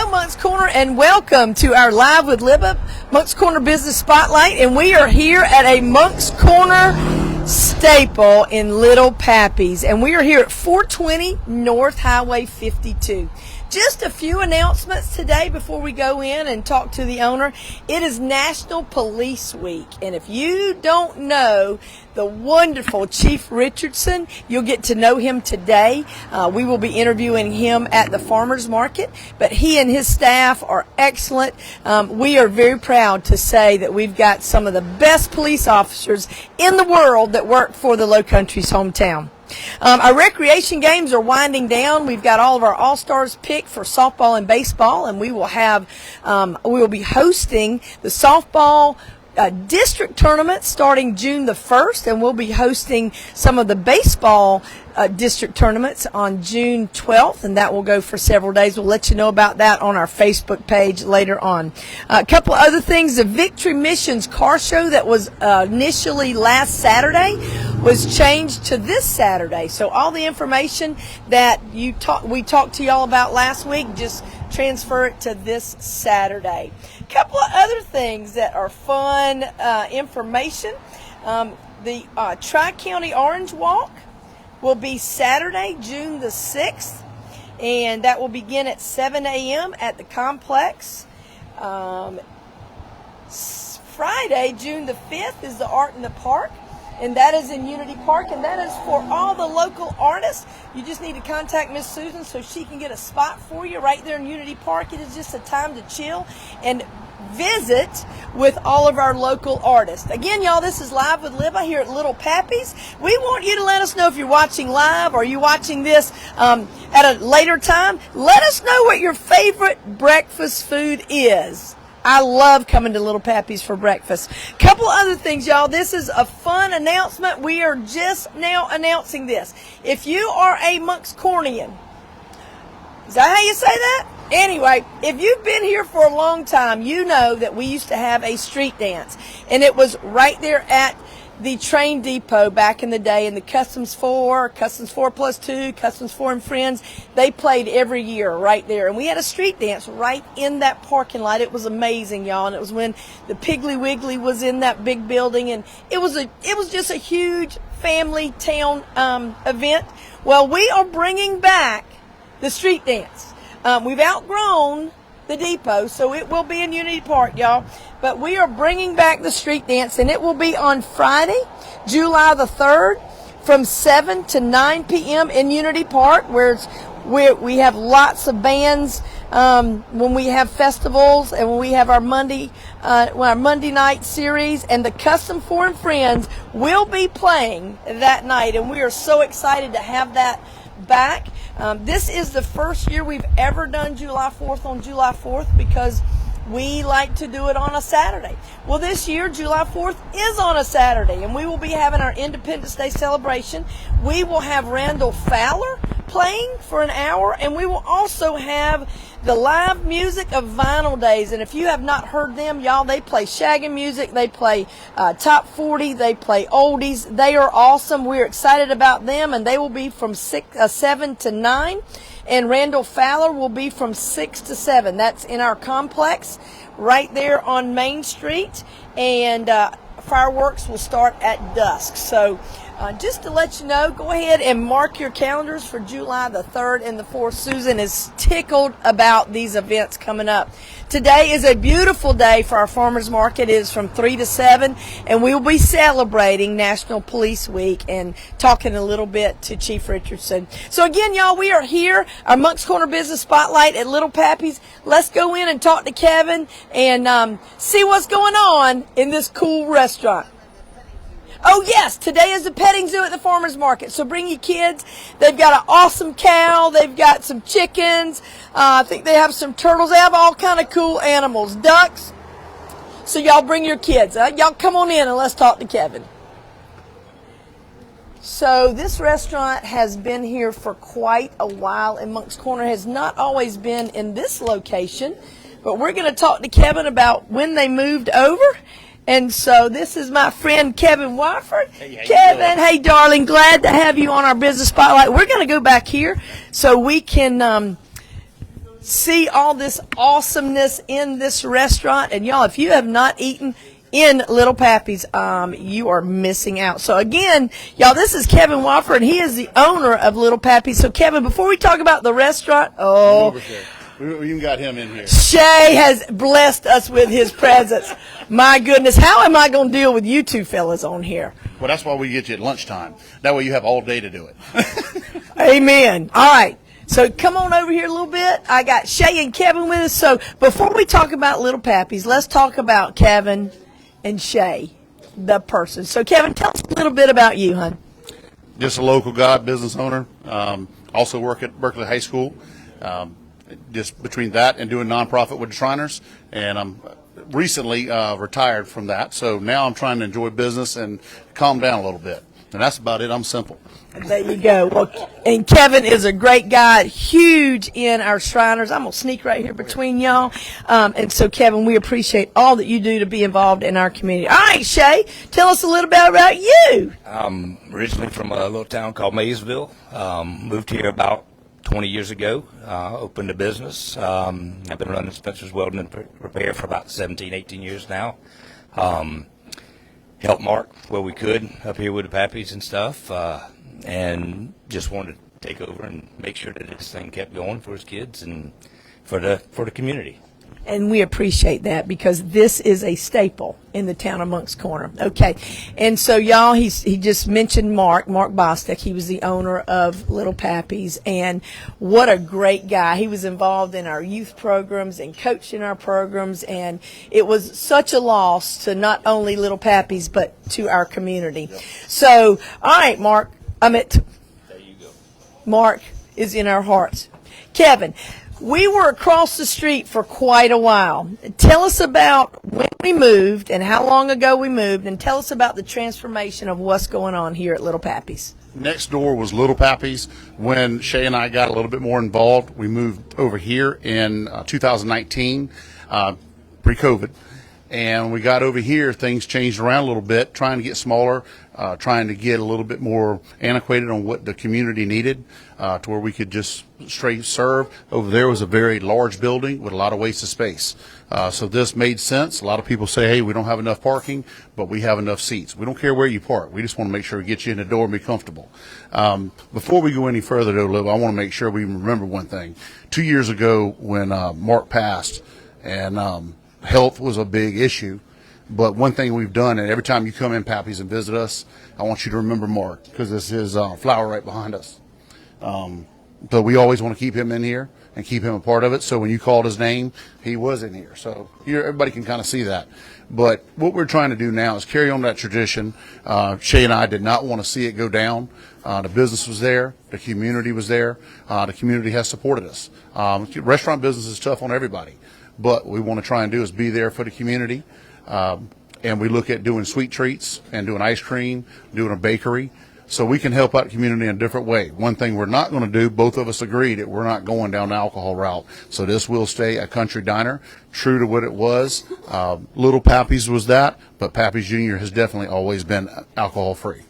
Hello, Moncks Corner, and welcome to our Live with Libba Moncks Corner Business Spotlight. And we are here at a Moncks Corner staple in Little Pappy's, and we are here at 420 North Highway 52. Just a few announcements today before we go in and talk to the owner. It is National Police Week, and if you don't know the wonderful Chief Richardson, you'll get to know him today. We will be interviewing him at the farmers market, but he and his staff are excellent. We are very proud to say that we've got some of the best police officers in the world that work for the Low Country's hometown. Our recreation games are winding down. We've got all of our all-stars picked for softball and baseball, and we will be hosting the softball district tournament starting June the 1st, and we'll be hosting some of the baseball district tournaments on June 12th, and that will go for several days. We'll let you know about that on our Facebook page later on. A couple of other things. The Victory Missions car show that was initially last Saturday was changed to this Saturday. So all the information that we talked to y'all about last week, just transfer it to this Saturday. A couple of other things that are fun information. The Tri-County Orange Walk will be Saturday, June the 6th, and that will begin at 7 a.m. at the complex. Friday, June the 5th, is the Art in the Park, and that is in Unity Park, and that is for all the local artists. You just need to contact Miss Susan so she can get a spot for you right there in Unity Park. It is just a time to chill and visit with all of our local artists. Again, y'all, this is Live with Libba here at Little Pappy's. We want you to let us know if you're watching live or you're watching this at a later time. Let us know what your favorite breakfast food is. I love coming to Little Pappy's for breakfast. Couple other things, y'all. This is a fun announcement. We are just now announcing this. If you are a Moncks Cornian, is that how you say that? Anyway, if you've been here for a long time, you know that we used to have a street dance, and it was right there at the train depot back in the day, and the Customs 4 Plus 2, Customs 4 and Friends, they played every year right there. And we had a street dance right in that parking lot. It was amazing, y'all. And it was when the Piggly Wiggly was in that big building, and it was just a huge family town event. Well, we are bringing back the street dance. We've outgrown the depot, so it will be in Unity Park, y'all. But we are bringing back the street dance, and it will be on Friday, July the 3rd, from 7 to 9 p.m. in Unity Park, where we have lots of bands when we have festivals, and when we have our Monday night series, and the Custom 4 and Friends will be playing that night, and we are so excited to have that back. This is the first year we've ever done July 4th on July 4th because we like to do it on a Saturday. Well, this year, July 4th is on a Saturday, and we will be having our Independence Day celebration. We will have Randall Fowler playing for an hour, and we will also have the live music of Vinyl Days. And if you have not heard them, y'all, they play shaggin' music, they play top 40, they play oldies. They are awesome. We're excited about them, and they will be from 7 to 9. And Randall Fowler will be from 6 to 7. That's in our complex right there on Main Street. And fireworks will start at dusk. So just to let you know, go ahead and mark your calendars for July the 3rd and the 4th. Susan is tickled about these events coming up. Today is a beautiful day for our farmers market. It is from 3 to 7, and we will be celebrating National Police Week and talking a little bit to Chief Richardson. So again, y'all, we are here, our Moncks Corner Business Spotlight at Little Pappy's. Let's go in and talk to Kevin and see what's going on in this cool restaurant. Oh, yes, today is the petting zoo at the farmers market, so bring your kids. They've got an awesome cow. They've got some chickens. I think they have some turtles. They have all kind of cool animals, ducks. So y'all bring your kids. Y'all come on in and let's talk to Kevin. So this restaurant has been here for quite a while, and Moncks Corner has not always been in this location, but we're going to talk to Kevin about when they moved over. And so this is my friend Kevin Wyford. Hey, Kevin, hey, darling, glad to have you on our Business Spotlight. We're going to go back here so we can see all this awesomeness in this restaurant. And y'all, if you have not eaten in Little Pappy's, you are missing out. So again, y'all, this is Kevin Wofford, and he is the owner of Little Pappy's. So Kevin, before we talk about the restaurant, we even got him in here. Shay has blessed us with his presence. My goodness, how am I going to deal with you two fellas on here? Well, that's why we get you at lunchtime. That way you have all day to do it. Amen. All right. So come on over here a little bit. I got Shay and Kevin with us. So before we talk about Little Pappy's, let's talk about Kevin and Shay, the person. So Kevin, tell us a little bit about you, hon. Just a local guy, business owner. Also work at Berkeley High School. Just between that and doing nonprofit with the Shriners, and I'm recently retired from that. So now I'm trying to enjoy business and calm down a little bit. And that's about it. I'm simple. There you go. Well, and Kevin is a great guy, huge in our Shriners. I'm going to sneak right here between y'all. And so, Kevin, we appreciate all that you do to be involved in our community. All right, Shay, tell us a little bit about you. I'm originally from a little town called Maysville. Moved here about 20 years ago, opened a business. I've been running Spencer's Welding and Repair for about 17, 18 years now. Helped Mark where we could up here with the Pappies and stuff, and just wanted to take over and make sure that this thing kept going for his kids and for the community. And we appreciate that because this is a staple in the town of Moncks Corner. Okay. And so, y'all, he just mentioned Mark Bostic. He was the owner of Little Pappy's. And what a great guy. He was involved in our youth programs and coached in our programs. And it was such a loss to not only Little Pappy's, but to our community. Yep. So, all right, Mark. There you go. Mark is in our hearts. Kevin, we were across the street for quite a while. Tell us about when we moved and how long ago we moved, and tell us about the transformation of what's going on here at Little Pappy's. Next door was Little Pappy's. When Shay and I got a little bit more involved, we moved over here in 2019, pre-COVID. And when we got over here, things changed around a little bit, trying to get smaller, trying to get a little bit more antiquated on what the community needed, to where we could just straight serve. Over there was a very large building with a lot of wasted space. So this made sense. A lot of people say, hey, we don't have enough parking, but we have enough seats. We don't care where you park. We just want to make sure we get you in the door and be comfortable. Before we go any further, though, Liv, I want to make sure we remember one thing. 2 years ago when Mark passed, and health was a big issue, but one thing we've done, and every time you come in Pappy's and visit us, I want you to remember Mark, because it's his flower right behind us. But we always want to keep him in here and keep him a part of it. So when you called his name, he was in here. So everybody can kind of see that. But what we're trying to do now is carry on that tradition. Shay and I did not want to see it go down. The business was there. The community was there. The community has supported us. Restaurant business is tough on everybody. But what we want to try and do is be there for the community. And we look at doing sweet treats and doing ice cream, doing a bakery. So we can help out the community in a different way. One thing we're not going to do, both of us agree that we're not going down the alcohol route. So this will stay a country diner, true to what it was. Little Pappy's was that, but Pappy's Jr. has definitely always been alcohol-free.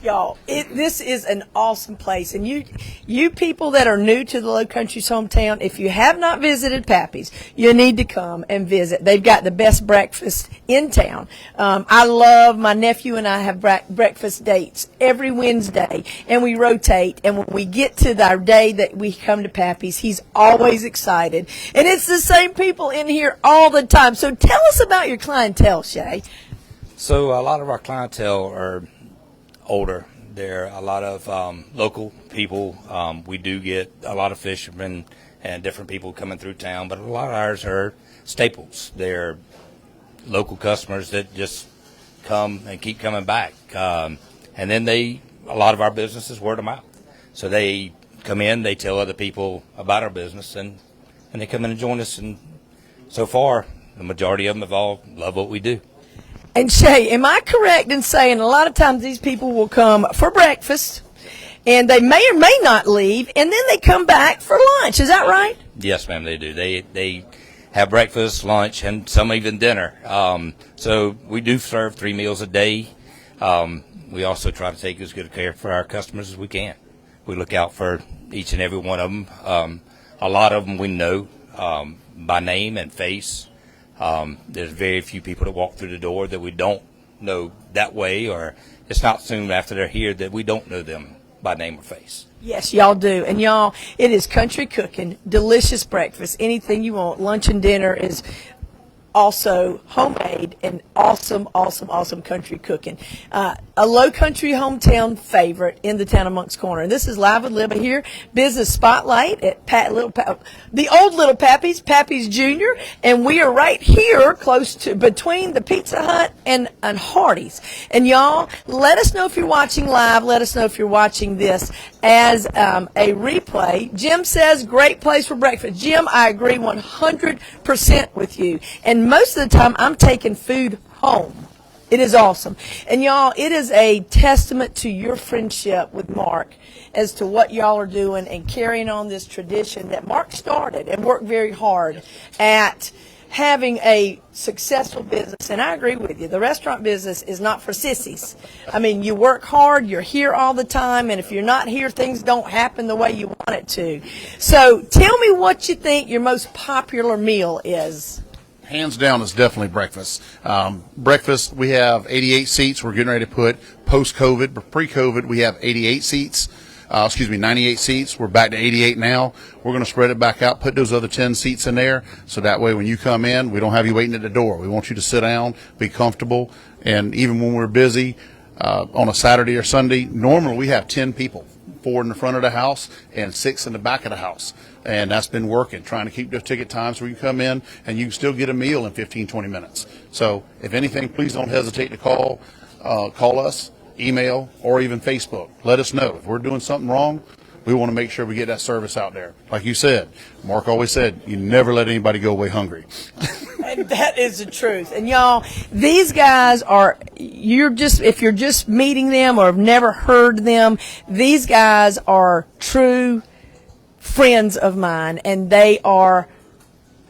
Y'all, this is an awesome place. And you people that are new to the Low Country's hometown, if you have not visited Pappy's, you need to come and visit. They've got the best breakfast in town. I love, my nephew and I have breakfast dates every Wednesday, and we rotate. And when we get to our day that we come to Pappy's, he's always excited. And it's the same people in here all the time. So tell us about your clientele, Shay. So a lot of our clientele are older. There are a lot of local people. We do get a lot of fishermen and different people coming through town, but a lot of ours are staples. They're local customers that just come and keep coming back. And then a lot of our business is word of mouth. So they come in, they tell other people about our business, and they come in and join us. And so far, the majority of them have all love what we do. And Shay, am I correct in saying a lot of times these people will come for breakfast, and they may or may not leave, and then they come back for lunch? Is that right? Yes, ma'am, they do. They have breakfast, lunch, and some even dinner. So we do serve 3 meals a day. We also try to take as good care for our customers as we can. We look out for each and every one of them. A lot of them we know by name and face. There's very few people that walk through the door that we don't know that way, or it's not soon after they're here that we don't know them by name or face. Yes, y'all do. And y'all, it is country cooking, delicious breakfast, anything you want. Lunch and dinner is also homemade and awesome country cooking. A low country hometown favorite in the town of Moncks Corner. And this is Live with Libba here, Business Spotlight at the old Little Pappy's, Pappy's Jr. And we are right here close to between the Pizza Hut and Hardee's. And y'all, let us know if you're watching live. Let us know if you're watching this as a replay. Jim says, great place for breakfast. Jim, I agree 100% with you. And most of the time, I'm taking food home. It is awesome. And y'all, it is a testament to your friendship with Mark as to what y'all are doing and carrying on this tradition that Mark started and worked very hard at having a successful business. And I agree with you. The restaurant business is not for sissies. I mean, you work hard, you're here all the time, and if you're not here, things don't happen the way you want it to. So tell me what you think your most popular meal is. Hands down, is definitely breakfast. Breakfast, we have 88 seats. We're getting ready to put post-COVID, but pre-COVID, we have 88 seats. 98 seats. We're back to 88 now. We're going to spread it back out, put those other 10 seats in there, so that way when you come in, we don't have you waiting at the door. We want you to sit down, be comfortable, and even when we're busy on a Saturday or Sunday, normally we have 10 people, 4 in the front of the house and 6 in the back of the house. And that's been working, trying to keep those ticket times where you come in and you can still get a meal in 15, 20 minutes. So if anything, please don't hesitate to call us, email, or even Facebook. Let us know. If we're doing something wrong, we want to make sure we get that service out there. Like you said, Mark always said, you never let anybody go away hungry. And that is the truth. And y'all, these guys are, if you're just meeting them or have never heard them, these guys are true friends of mine, and they are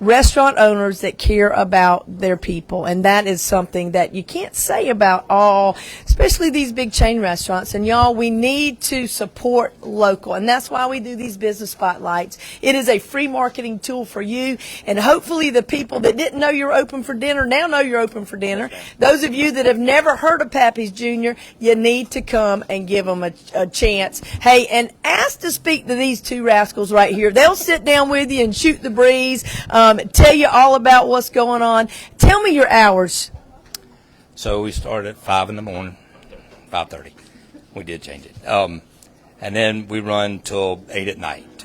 restaurant owners that care about their people, and that is something that you can't say about all, especially these big chain restaurants. And y'all, we need to support local, and that's why we do these business spotlights. It is a free marketing tool for you, and hopefully the people that didn't know you're open for dinner now know you're open for dinner. Those of you that have never heard of Pappy's Jr., you need to come and give them a chance. Hey, and ask to speak to these two rascals right here. They'll sit down with you and shoot the breeze, tell you all about what's going on. Tell me your hours. So we start at 5 in the morning, 5:30. We did change it. And then we run till 8 at night.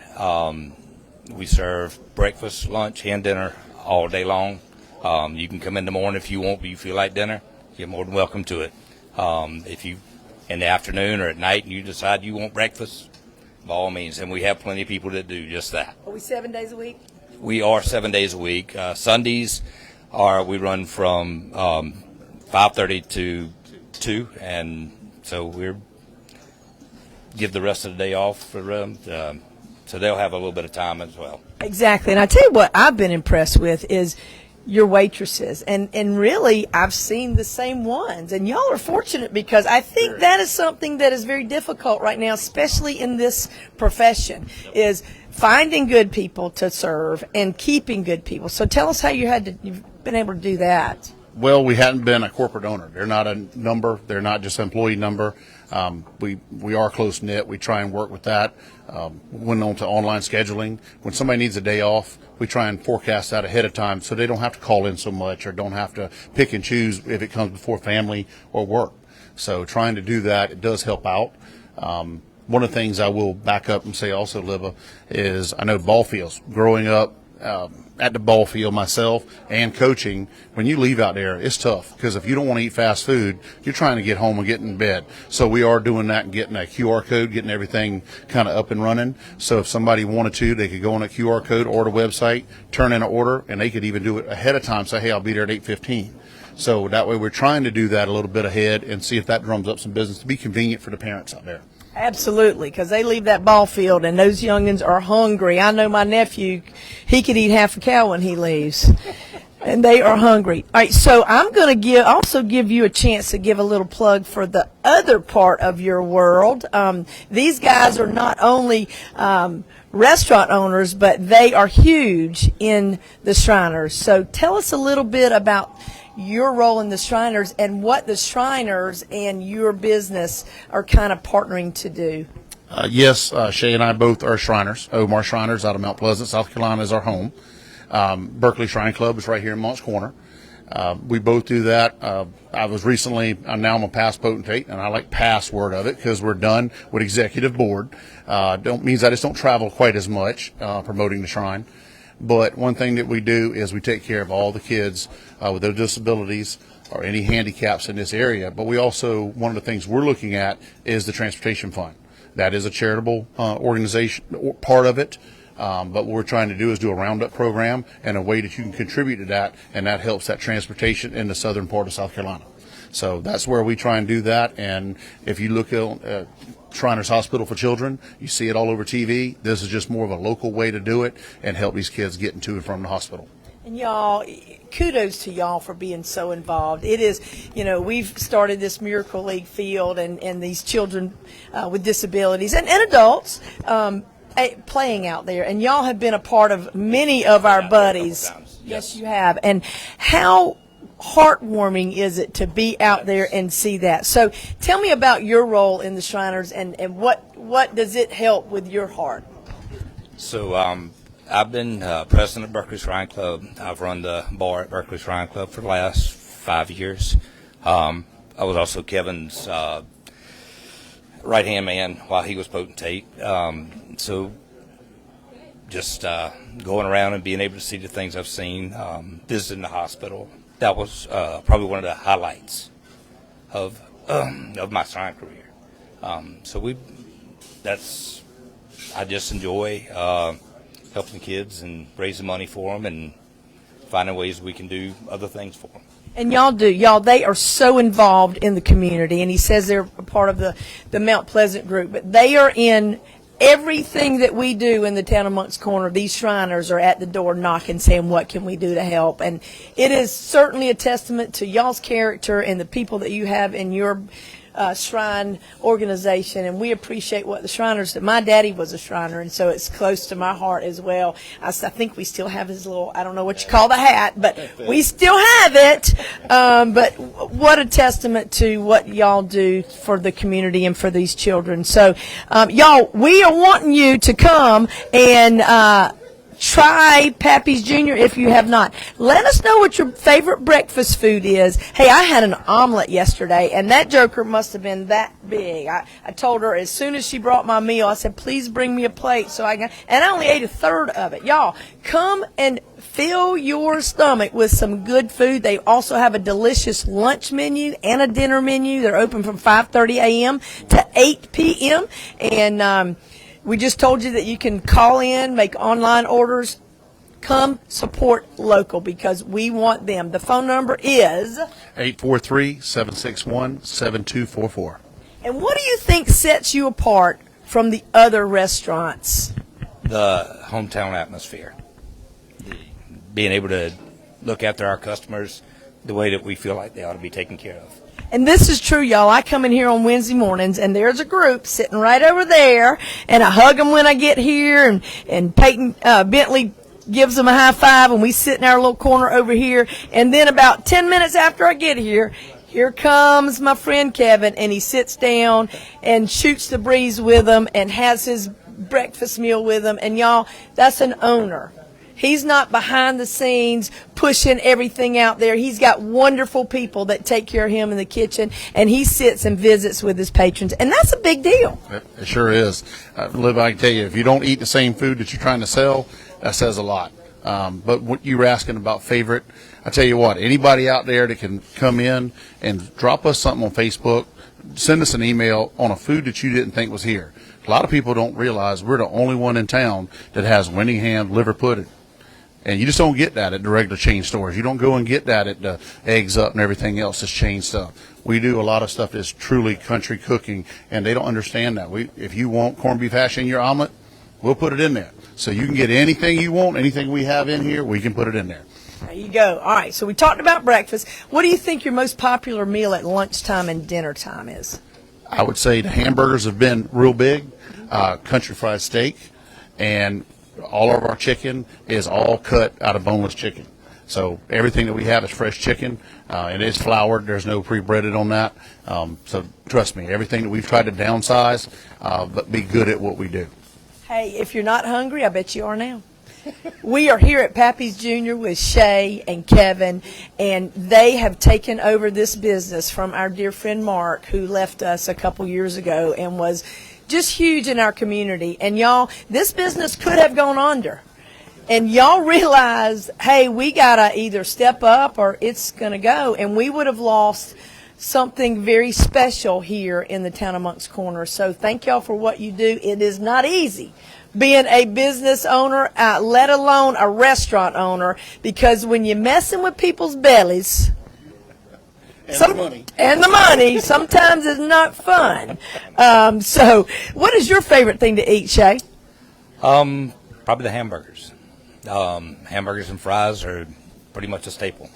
We serve breakfast, lunch, and dinner all day long. You can come in the morning if you want, but you feel like dinner, you're more than welcome to it. If you, in the afternoon or at night, and you decide you want breakfast, by all means. And we have plenty of people that do just that. Are we 7 days a week? We are 7 days a week. Sundays we run from 5:30 to 2, and so we give the rest of the day off for so they'll have a little bit of time as well. Exactly. And I tell you what I've been impressed with is your waitresses, and really I've seen the same ones, and y'all are fortunate, because I think that is something that is very difficult right now, especially in this profession, is finding good people to serve and keeping good people. So tell us how you've been able to do that. Well, we hadn't been a corporate owner. They're not a number. They're not just an employee number. We are close knit. We try and work with that. Went on to online scheduling. When somebody needs a day off, we try and forecast that ahead of time so they don't have to call in so much or don't have to pick and choose if it comes before family or work. So trying to do that, it does help out. One of the things I will back up and say also, Libba, is I know ball fields. Growing up at the ball field myself and coaching, when you leave out there, it's tough, because if you don't want to eat fast food, you're trying to get home and get in bed. So we are doing that and getting a QR code, getting everything kind of up and running. So if somebody wanted to, they could go on a QR code or the website, turn in an order, and they could even do it ahead of time. Say, hey, I'll be there at 8:15. So that way we're trying to do that a little bit ahead and see if that drums up some business to be convenient for the parents out there. Absolutely, because they leave that ball field and those youngins are hungry. I know my nephew, he could eat half a cow when he leaves, and they are hungry. All right, so I'm going to also give you a chance to give a little plug for the other part of your world. These guys are not only restaurant owners, but they are huge in the Shriners. So tell us a little bit about your role in the Shriners and what the Shriners and your business are kind of partnering to do. Yes, Shay and I both are Shriners. Omar Shriners out of Mount Pleasant, South Carolina is our home. Berkeley Shrine Club is right here in Moncks Corner. We both do that. I was recently, now I'm a past potentate, and I like password of it because we're done with executive board. Means I just don't travel quite as much promoting the shrine. But one thing that we do is we take care of all the kids with their disabilities or any handicaps in this area. But we also, one of the things we're looking at is the transportation fund. That is a charitable organization, part of it. But what we're trying to do is do a roundup program and a way that you can contribute to that, and that helps that transportation in the southern part of South Carolina. So that's where we try and do that. And if you look at Shriners Hospital for Children, you see it all over TV. This is just more of a local way to do it and help these kids get into and from the hospital. And y'all, kudos to y'all for being so involved. It is, we've started this Miracle League field and these children with disabilities and adults playing out there. And y'all have been a part of many of our buddies. Yes, you have. And how heartwarming is it to be out there and see that? So tell me about your role in the Shriners and what does it help with your heart? So I've been president of Berkeley Shrine Club. I've run the bar at Berkeley Shrine Club for the last 5 years. I was also Kevin's right-hand man while he was potentate. So just going around and being able to see the things I've seen, visiting the hospital, that was probably one of the highlights of my shrine career. I just enjoy helping kids and raising money for them and finding ways we can do other things for them. And y'all, they are so involved in the community. And he says they're a part of the Mount Pleasant group, but they are in everything that we do in the town of Moncks Corner. These Shriners are at the door knocking, saying, what can we do to help? And it is certainly a testament to y'all's character and the people that you have in your shrine organization, and we appreciate what the Shriners. My daddy was a Shriner, and so it's close to my heart as well. I think we still have his little, I don't know what you call the hat, but we still have it. But what a testament to what y'all do for the community and for these children. So y'all, we are wanting you to come and try Pappy's Jr. if you have not. Let us know what your favorite breakfast food is. Hey, I had an omelet yesterday, and that joker must have been that big. I told her as soon as she brought my meal, I said, please bring me a plate so I can, and I only ate a third of it. Y'all, come and fill your stomach with some good food. They also have a delicious lunch menu and a dinner menu. They're open from 5:30 a.m. to 8 p.m. And we just told you that you can call in, make online orders. Come support local because we want them. The phone number is 843-761-7244. And what do you think sets you apart from the other restaurants? The hometown atmosphere. Being able to look after our customers the way that we feel like they ought to be taken care of. And this is true, y'all. I come in here on Wednesday mornings, and there's a group sitting right over there, and I hug them when I get here, and Peyton Bentley gives them a high five, and we sit in our little corner over here. And then about 10 minutes after I get here, here comes my friend Kevin, and he sits down and shoots the breeze with them and has his breakfast meal with them. And, y'all, that's an owner. He's not behind the scenes pushing everything out there. He's got wonderful people that take care of him in the kitchen, and he sits and visits with his patrons, and that's a big deal. It sure is. Liv, I can tell you, if you don't eat the same food that you're trying to sell, that says a lot. But what you were asking about favorite, I tell you what, anybody out there that can come in and drop us something on Facebook, send us an email on a food that you didn't think was here. A lot of people don't realize we're the only one in town that has Winningham liver pudding. And you just don't get that at the regular chain stores. You don't go and get that at the Eggs Up and everything else that's chain stuff. We do a lot of stuff that's truly country cooking, and they don't understand that. If you want corned beef hash in your omelet, we'll put it in there. So you can get anything you want, anything we have in here, we can put it in there. There you go. All right, so we talked about breakfast. What do you think your most popular meal at lunchtime and dinner time is? I would say the hamburgers have been real big, country fried steak, and all of our chicken is all cut out of boneless chicken. So everything that we have is fresh chicken, and it's floured. There's no pre-breaded on that. So trust me, everything that we've tried to downsize, but be good at what we do. Hey, if you're not hungry, I bet you are now. We are here at Pappy's Jr. with Shay and Kevin, and they have taken over this business from our dear friend Mark, who left us a couple years ago and was just huge in our community. And y'all, this business could have gone under. And y'all realize, hey, we got to either step up or it's going to go. And we would have lost something very special here in the town of Moncks Corner. So thank y'all for what you do. It is not easy being a business owner, let alone a restaurant owner, because when you're messing with people's bellies, and the money, sometimes it's not fun. So what is your favorite thing to eat, Shay? Probably the hamburgers. Hamburgers and fries are pretty much a staple.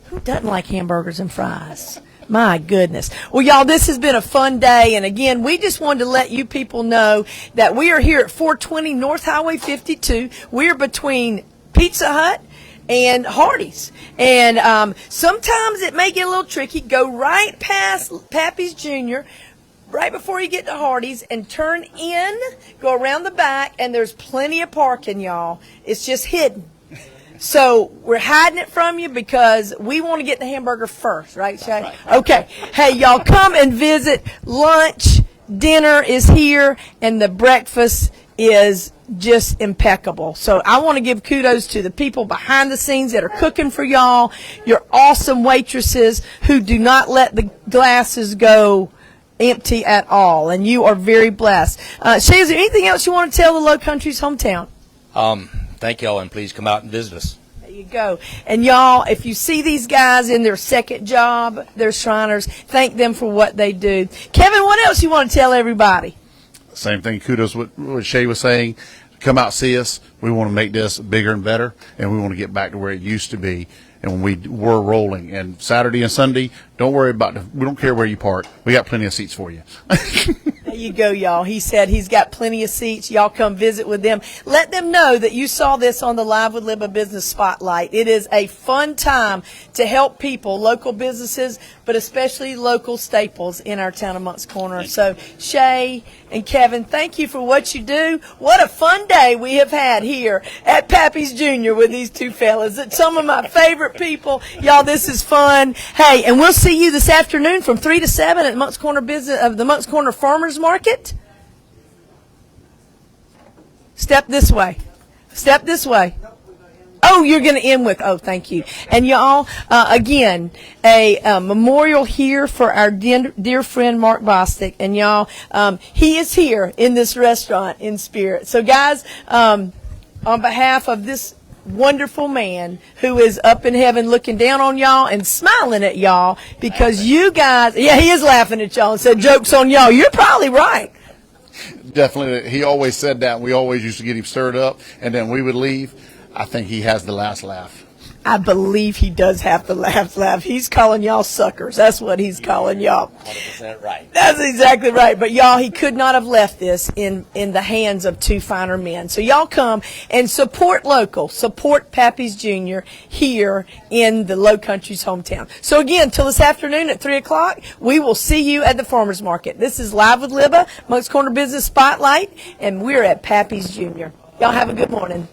Who doesn't like hamburgers and fries? My goodness. Well, y'all, this has been a fun day. And again, we just wanted to let you people know that we are here at 420 North Highway 52. We're between Pizza Hut and Hardee's. And sometimes it may get a little tricky. Go right past Pappy's Jr., right before you get to Hardee's, and turn in, go around the back, and there's plenty of parking, y'all. It's just hidden. So we're hiding it from you because we want to get the hamburger first, right, Shay? Right. Okay. Hey, y'all, come and visit. Lunch, dinner is here, and the breakfast is just impeccable. So I want to give kudos to the people behind the scenes that are cooking for y'all, your awesome waitresses who do not let the glasses go empty at all, and you are very blessed. Shay, is there anything else you want to tell the Low Country's hometown? Thank y'all, and please come out and visit us. There you go. And y'all, if you see these guys in their second job, they're Shriners, thank them for what they do. Kevin, what else you want to tell everybody? Same thing. Kudos what Shay was saying. Come out, see us. We want to make this bigger and better, and we want to get back to where it used to be and when we were rolling. And Saturday and Sunday, don't worry about it. We don't care where you park. We got plenty of seats for you. There you go, y'all. He said he's got plenty of seats. Y'all come visit with them. Let them know that you saw this on the Live with Libba Business Spotlight. It is a fun time to help people, local businesses, but especially local staples in our town of Moncks Corner. So, Shay and Kevin, thank you for what you do. What a fun day we have had here at Pappy's Jr. with these two fellas. It's some of my favorite people. Y'all, this is fun. Hey, and we'll see you this afternoon from 3 to 7 at Moncks Corner the Moncks Corner Farmers Market. Step this way. Step this way. Oh, you're going to end with, oh, thank you. And y'all, again, a memorial here for our dear friend Mark Bostic. And y'all, he is here in this restaurant in spirit. So guys, on behalf of this wonderful man who is up in heaven looking down on y'all and smiling at y'all because you guys, yeah, he is laughing at y'all and said, joke's on y'all. You're probably right. Definitely. He always said that. We always used to get him stirred up, and then we would leave. I think he has the last laugh. I believe he does have the laugh. He's calling y'all suckers. That's what he's calling y'all. 100% right. That's exactly right. But y'all, he could not have left this in the hands of two finer men. So y'all come and support local. Support Pappy's Jr. here in the Low Country's hometown. So again, till this afternoon at 3 o'clock, we will see you at the Farmers Market. This is Live with Libba, Moncks Corner Business Spotlight, and we're at Pappy's Jr. Y'all have a good morning.